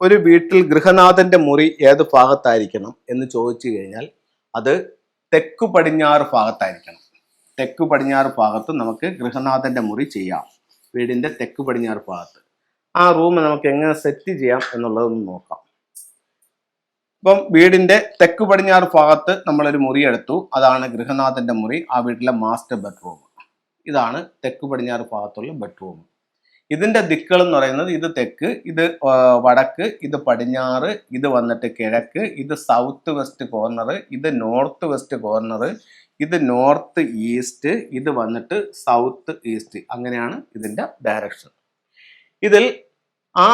ഒരു വീട്ടിൽ ഗൃഹനാഥന്റെ മുറി ഏത് ഭാഗത്തായിരിക്കണം എന്ന് ചോദിച്ചു കഴിഞ്ഞാൽ അത് തെക്കു പടിഞ്ഞാറ് ഭാഗത്തായിരിക്കണം. തെക്കു പടിഞ്ഞാറ് ഭാഗത്ത് നമുക്ക് ഗൃഹനാഥന്റെ മുറി ചെയ്യാം. വീടിന്റെ തെക്കു പടിഞ്ഞാറ് ഭാഗത്ത്. ആ റൂം നമുക്ക് എങ്ങനെ സെറ്റ് ചെയ്യാം എന്നുള്ളതൊന്ന് നോക്കാം. ഇപ്പം വീടിന്റെ തെക്കു പടിഞ്ഞാറ് ഭാഗത്ത് നമ്മളൊരു മുറി എടുത്തു. അതാണ് ഗൃഹനാഥന്റെ മുറി, ആ വീട്ടിലെ മാസ്റ്റർ ബെഡ്റൂം. ഇതാണ് തെക്കു പടിഞ്ഞാറ് ഭാഗത്തുള്ള ബെഡ്റൂം. ഇതിന്റെ ദിക്കുകൾ എന്ന് പറയുന്നത് ഇത് തെക്ക്, ഇത് വടക്ക്, ഇത് പടിഞ്ഞാറ്, ഇത് വന്നിട്ട് കിഴക്ക്, ഇത് സൗത്ത് വെസ്റ്റ് കോർണർ, ഇത് നോർത്ത് വെസ്റ്റ് കോർണർ, ഇത് നോർത്ത് ഈസ്റ്റ്, ഇത് വന്നിട്ട് സൗത്ത് ഈസ്റ്റ്. അങ്ങനെയാണ് ഇതിന്റെ ഡയറക്ഷൻ. ഇതിൽ ആ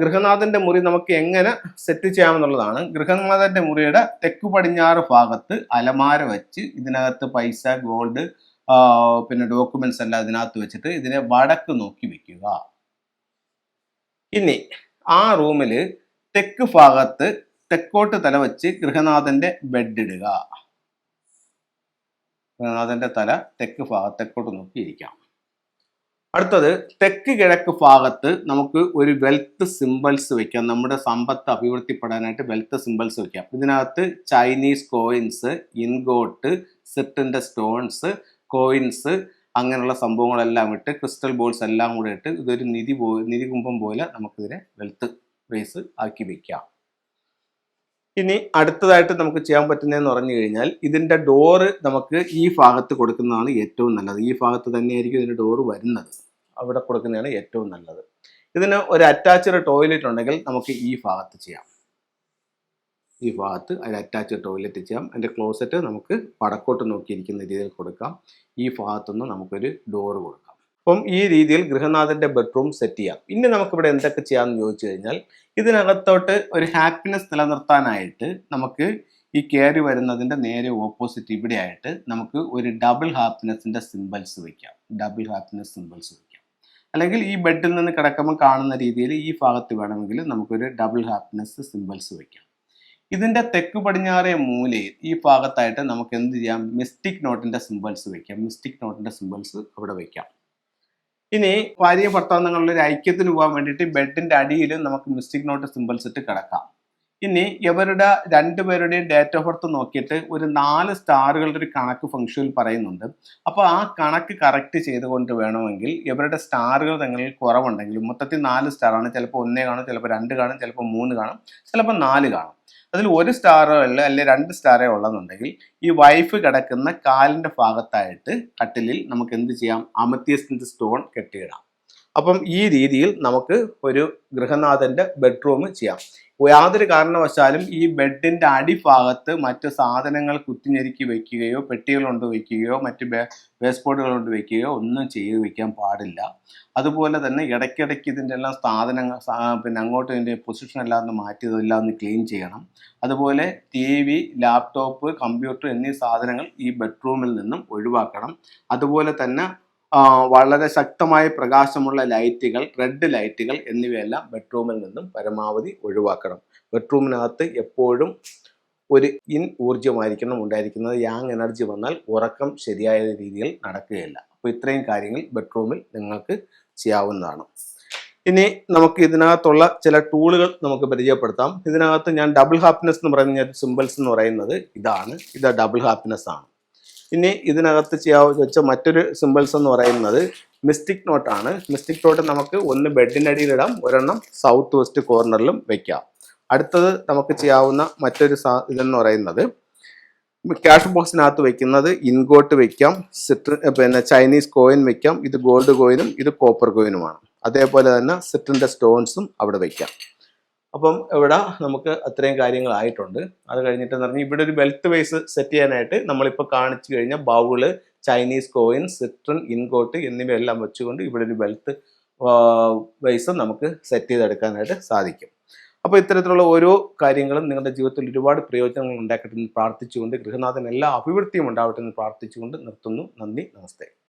ഗൃഹനാഥന്റെ മുറി നമുക്ക് എങ്ങനെ സെറ്റ് ചെയ്യാമെന്നുള്ളതാണ്. ഗൃഹനാഥന്റെ മുറിയുടെ തെക്കു പടിഞ്ഞാറ് ഭാഗത്ത് അലമാര വെച്ച് ഇതിനകത്ത് പൈസ, ഗോൾഡ്, പിന്നെ ഡോക്യുമെന്റ്സ് എല്ലാം ഇതിനകത്ത് വെച്ചിട്ട് ഇതിനെ വടക്ക് നോക്കി വെക്കുക. ഇനി ആ റൂമില് തെക്ക് ഭാഗത്ത് തെക്കോട്ട് തല വെച്ച് ഗൃഹനാഥന്റെ ബെഡ് ഇടുക. ഗൃഹനാഥന്റെ തല തെക്കോട്ട് നോക്കി ഇരിക്കാം. അടുത്തത് തെക്ക് കിഴക്ക് ഭാഗത്ത് നമുക്ക് ഒരു വെൽത്ത് സിംബൽസ് വെക്കാം. നമ്മുടെ സമ്പത്ത് അഭിവൃദ്ധിപ്പെടാനായിട്ട് വെൽത്ത് സിംബൽസ് വെക്കാം. ഇതിനകത്ത് ചൈനീസ് കോയിൻസ്, ഇൻഗോട്ട്, സെറ്റിന്റെ സ്റ്റോൺസ്, കോയിൻസ്, അങ്ങനെയുള്ള സംഭവങ്ങളെല്ലാം ഇട്ട് ക്രിസ്റ്റൽ ബോൾസ് എല്ലാം കൂടെ ഇട്ട് ഇതൊരു നിധി കുംഭം പോലെ നമുക്കിതിനെ വെൽത്ത് ബേസ് ആക്കി വെക്കാം. ഇനി അടുത്തതായിട്ട് നമുക്ക് ചെയ്യാൻ പറ്റുന്നതെന്ന് പറഞ്ഞു കഴിഞ്ഞാൽ ഇതിൻ്റെ ഡോറ് നമുക്ക് ഈ ഭാഗത്ത് കൊടുക്കുന്നതാണ് ഏറ്റവും നല്ലത്. ഈ ഭാഗത്ത് തന്നെയായിരിക്കും ഇതിൻ്റെ ഡോറ് വരുന്നത്. അവിടെ കൊടുക്കുന്നതാണ് ഏറ്റവും നല്ലത്. ഇതിന് ഒരു അറ്റാച്ച്ഡ് ടോയ്ലറ്റ് ഉണ്ടെങ്കിൽ നമുക്ക് ഈ ഭാഗത്ത് ചെയ്യാം. ഈ ഭാഗത്ത് അതിൽ അറ്റാച്ച്ഡ് ടോയ്ലറ്റ് ചെയ്യാം. അതിൻ്റെ ക്ലോസറ്റ് നമുക്ക് വടക്കോട്ട് നോക്കിയിരിക്കുന്ന രീതിയിൽ കൊടുക്കാം. ഈ ഭാഗത്തുനിന്ന് നമുക്കൊരു ഡോറ് കൊടുക്കാം. അപ്പം ഈ രീതിയിൽ ഗൃഹനാഥന്റെ ബെഡ്റൂം സെറ്റ് ചെയ്യാം. ഇനി നമുക്കിവിടെ എന്തൊക്കെ ചെയ്യാമെന്ന് ചോദിച്ചു കഴിഞ്ഞാൽ ഇതിനകത്തോട്ട് ഒരു ഹാപ്പിനെസ് നിലനിർത്താനായിട്ട് നമുക്ക് ഈ കയറി വരുന്നതിൻ്റെ നേരെ ഓപ്പോസിറ്റ് ഇവിടെ ആയിട്ട് നമുക്ക് ഒരു ഡബിൾ ഹാപ്പിനെസിൻ്റെ സിംബൽസ് വയ്ക്കാം. ഡബിൾ ഹാപ്പിനെസ് സിംബൽസ് വയ്ക്കാം. അല്ലെങ്കിൽ ഈ ബെഡിൽ നിന്ന് കിടക്കുമ്പോൾ കാണുന്ന രീതിയിൽ ഈ ഭാഗത്ത് വേണമെങ്കിൽ നമുക്കൊരു ഡബിൾ ഹാപ്പിനെസ് സിംബൽസ് വയ്ക്കാം. ഇതിൻ്റെ തെക്ക് പടിഞ്ഞാറേ മൂലയിൽ ഈ ഭാഗത്തായിട്ട് നമുക്ക് എന്ത് ചെയ്യാം? മിസ്റ്റിക് നോട്ടിൻ്റെ സിംബൽസ് വയ്ക്കാം. മിസ്റ്റിക് നോട്ടിൻ്റെ സിംബൽസ് അവിടെ വയ്ക്കാം. ഇനി ഭാര്യയും ഭർത്താവും തങ്ങളുടെ ഒരു ഐക്യത്തിന് പോകാൻ വേണ്ടിയിട്ട് ബെഡിൻ്റെ അടിയിൽ നമുക്ക് മിസ്റ്റിക് നോട്ട് സിംബൽസ് ഇട്ട് കിടക്കാം. ഇനി ഇവരുടെ രണ്ടുപേരുടെയും ഡേറ്റ് ഓഫ് ബർത്ത് നോക്കിയിട്ട് ഒരു 4 സ്റ്റാറുകളുടെ ഒരു കണക്ക് ഫംഗ്ഷനിൽ പറയുന്നുണ്ട്. അപ്പോൾ ആ കണക്ക് കറക്റ്റ് ചെയ്തുകൊണ്ട് വേണമെങ്കിൽ ഇവരുടെ സ്റ്റാറുകൾ തങ്ങളിൽ കുറവുണ്ടെങ്കിലും മൊത്തത്തിൽ 4 സ്റ്റാറാണ്. ചിലപ്പോൾ 1 കാണും, ചിലപ്പോൾ 2 കാണും, ചിലപ്പോൾ 3 കാണും, ചിലപ്പോൾ 4 കാണും. അതിൽ 1 സ്റ്റാറോ അല്ലെ 2 സ്റ്റാറോ ഉള്ളതെന്നുണ്ടെങ്കിൽ ഈ വൈഫ് കിടക്കുന്ന കാലിൻ്റെ ഭാഗത്തായിട്ട് കട്ടിലിൽ നമുക്ക് എന്ത് ചെയ്യാം? അമത്യസ്റ്റിൻ്റെ സ്റ്റോൺ കെട്ടിയിടാം. അപ്പം ഈ രീതിയിൽ നമുക്ക് ഒരു ഗൃഹനാഥന്റെ ബെഡ്റൂം ചെയ്യാം. യാതൊരു കാരണവശാലും ഈ ബെഡിന്റെ അടിഭാഗത്ത് മറ്റ് സാധനങ്ങൾ കുത്തിഞ്ഞെരുക്കി വെക്കുകയോ പെട്ടികൾ കൊണ്ട് വെക്കുകയോ മറ്റ് ബേസ് ബോർഡുകൾ കൊണ്ട് വെക്കുകയോ ഒന്നും ചെയ്ത് വെക്കാൻ പാടില്ല. അതുപോലെ തന്നെ ഇടയ്ക്കിടയ്ക്ക് ഇതിൻ്റെ എല്ലാം സാധനങ്ങൾ പിന്നെ അങ്ങോട്ട് ഇതിൻ്റെ പൊസിഷൻ എല്ലാം ഒന്ന് മാറ്റി ഇതെല്ലാം ഒന്ന് ക്ലീൻ ചെയ്യണം. അതുപോലെ TV, ലാപ്ടോപ്പ്, കമ്പ്യൂട്ടർ എന്നീ സാധനങ്ങൾ ഈ ബെഡ്റൂമിൽ നിന്നും ഒഴിവാക്കണം. അതുപോലെ തന്നെ വളരെ ശക്തമായ പ്രകാശമുള്ള ലൈറ്റുകൾ, റെഡ് ലൈറ്റുകൾ എന്നിവയെല്ലാം ബെഡ്റൂമിൽ നിന്നും പരമാവധി ഒഴിവാക്കണം. ബെഡ്റൂമിനകത്ത് എപ്പോഴും ഒരു ഊർജ്ജമായിരിക്കണം ഉണ്ടായിരിക്കുന്നത്. യാങ് എനർജി വന്നാൽ ഉറക്കം ശരിയായ രീതിയിൽ നടക്കുകയില്ല. അപ്പോൾ ഇത്രയും കാര്യങ്ങൾ ബെഡ്റൂമിൽ നിങ്ങൾക്ക് ചെയ്യാവുന്നതാണ്. ഇനി നമുക്ക് ഇതിനകത്തുള്ള ചില ടൂളുകൾ നമുക്ക് പരിചയപ്പെടുത്താം. ഇതിനകത്ത് ഞാൻ ഡബിൾ ഹാപ്പിനെസ് എന്ന് പറയുന്ന സിമ്പിൾസ് എന്ന് പറയുന്നത് ഇത് ഡബിൾ ഹാപ്പിനെസ് ആണ്. ഇനി ഇതിനകത്ത് വെച്ച മറ്റൊരു സിമ്പിൾസ് എന്ന് പറയുന്നത് മിസ്റ്റിക് നോട്ടാണ്. മിസ്റ്റിക് നോട്ട് നമുക്ക് ഒന്ന് ബെഡിൻ്റെ അടിയിലിടാം, ഒരെണ്ണം സൗത്ത് വെസ്റ്റ് കോർണറിലും വെക്കാം. അടുത്തത് നമുക്ക് ചെയ്യാവുന്ന മറ്റൊരു ഇതെന്ന് പറയുന്നത് ക്യാഷ് ബോക്സിനകത്ത് വെക്കുന്നത് ഇൻഗോട്ട് വെക്കാം, പിന്നെ ചൈനീസ് കോയിൻ വെക്കാം. ഇത് ഗോൾഡ് കോയിനും ഇത് കോപ്പർ കോയിനുമാണ്. അതേപോലെ തന്നെ സിറ്റിൻ്റെ സ്റ്റോൺസും അവിടെ വെക്കാം. അപ്പം ഇവിടെ നമുക്ക് അത്രയും കാര്യങ്ങളായിട്ടുണ്ട്. അത് കഴിഞ്ഞിട്ട് പറഞ്ഞാൽ ഇവിടെ ഒരു വെൽത്ത് ബേസ് സെറ്റ് ചെയ്യാനായിട്ട് നമ്മളിപ്പോൾ കാണിച്ചു കഴിഞ്ഞാൽ bowl, Chinese coin, Citroen, ingot എന്നിവയെല്ലാം വെച്ചുകൊണ്ട് ഇവിടെ ഒരു വെൽത്ത് ബേസ് നമുക്ക് സെറ്റ് ചെയ്തെടുക്കാനായിട്ട് സാധിക്കും. അപ്പോൾ ഇത്തരത്തിലുള്ള ഓരോ കാര്യങ്ങളും നിങ്ങളുടെ ജീവിതത്തിൽ ഒരുപാട് പ്രയോജനങ്ങൾ ഉണ്ടാക്കട്ടെ എന്ന് പ്രാർത്ഥിച്ചുകൊണ്ട് ഗൃഹനാഥൻ എല്ലാ അഭിവൃദ്ധിയും ഉണ്ടാവട്ടെ എന്ന് പ്രാർത്ഥിച്ചുകൊണ്ട് നിർത്തുന്നു. നന്ദി, നമസ്തേ.